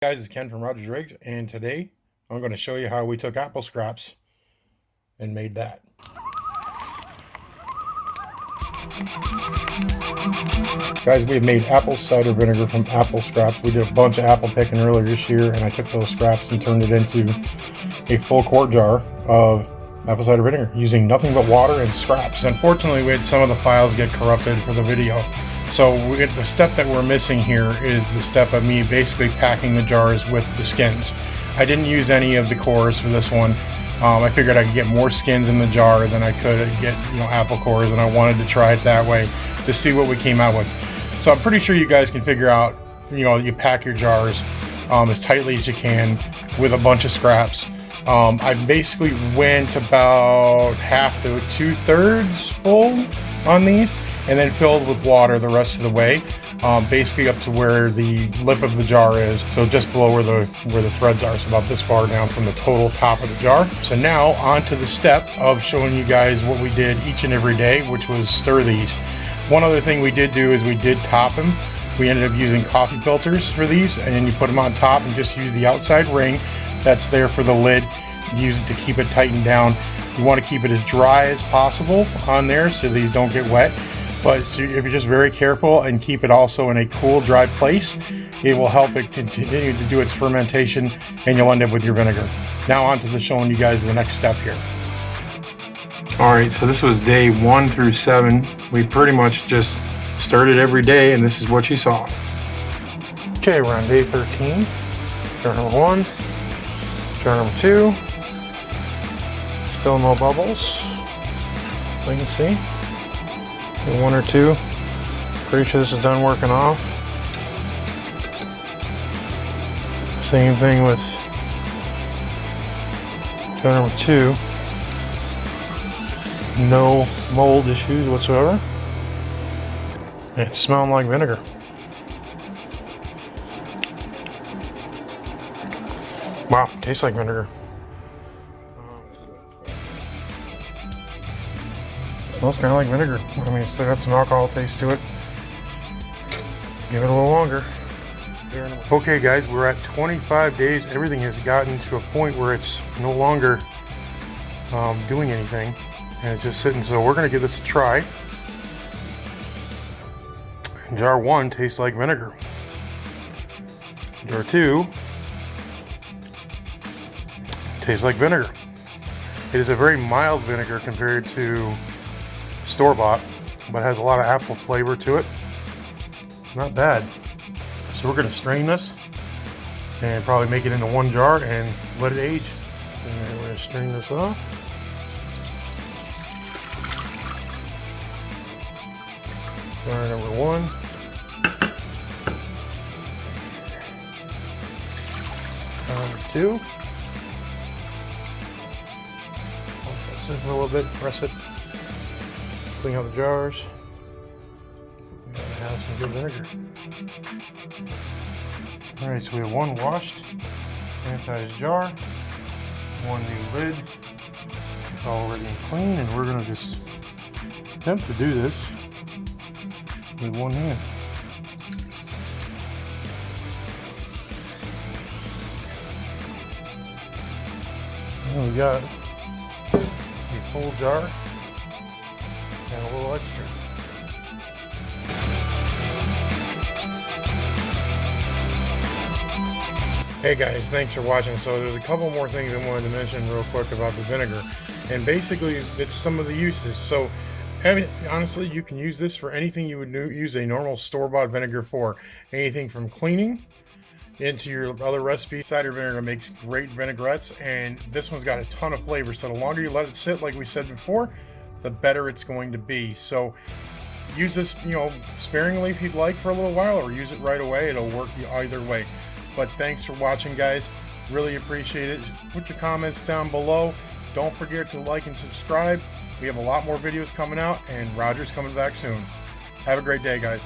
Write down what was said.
Guys, it's Ken from Rogers Rigs, and today I'm going to show you how we took apple scraps and made that. Guys, we have made apple cider vinegar from apple scraps. We did a bunch of apple picking earlier this year, and I took those scraps and turned it into a full quart jar of apple cider vinegar using nothing but water and scraps. Unfortunately, we had some of the files get corrupted for the video. So the step that we're missing here is the step of me basically packing the jars with the skins. I didn't use any of the cores for this one. I figured I could get more skins in the jar than I could get, apple cores, and I wanted to try it that way to see what we came out with. So I'm pretty sure you guys can figure out, you pack your jars as tightly as you can with a bunch of scraps. I basically went about half to 2/3 full on these, and then filled with water the rest of the way, basically up to where the lip of the jar is, so just below where the threads are, so about this far down from the total top of the jar. So now on to the step of showing you guys what we did each and every day, which was stir these. One other thing we did do is we did top them. We ended up using coffee filters for these, and then you put them on top and just use the outside ring that's there for the lid. Use it to keep it tightened down. You want to keep it as dry as possible on there so these don't get wet. But if you're just very careful and keep it also in a cool, dry place, it will help it continue to do its fermentation, and you'll end up with your vinegar. Now on to showing you guys the next step here. All right, so this was day 1 through 7. We pretty much just started every day, and this is what you saw. Okay, we're on day 13. Jar number 1, jar number 2. Still no bubbles, you can see. 1 or 2. Pretty sure this is done working off. Same thing with jar number 2. No mold issues whatsoever. It's smelling like vinegar. Wow, tastes like vinegar. Smells kind of like vinegar. I mean, it's still got some alcohol taste to it. Give it a little longer. Okay guys, we're at 25 days. Everything has gotten to a point where it's no longer doing anything, and it's just sitting. So we're going to give this a try. Jar 1 tastes like vinegar. Jar 2 tastes like vinegar. It is a very mild vinegar compared to store-bought, but has a lot of apple flavor to it. It's not bad. So we're going to strain this and probably make it into one jar and let it age. And then we're going to strain this off. Jar number 1. Jar number 2. Hold that sit for a little bit, press it. Clean out the jars. We gotta have some good vinegar. Alright, so we have 1 washed, sanitized jar, 1 new lid. It's all ready and clean, and we're gonna just attempt to do this with 1 hand. And we got a full jar and a little extra. Hey guys, thanks for watching. So there's a couple more things I wanted to mention real quick about the vinegar, and basically it's some of the uses. So honestly, you can use this for anything you would use a normal store-bought vinegar for. Anything from cleaning into your other recipes. Cider vinegar makes great vinaigrettes, and this one's got a ton of flavor. So the longer you let it sit, like we said before, the better it's going to be. So use this, sparingly if you'd like for a little while, or use it right away. It'll work either way. But thanks for watching, guys. Really appreciate it. Put your comments down below. Don't forget to like and subscribe. We have a lot more videos coming out, and Roger's coming back soon. Have a great day, guys.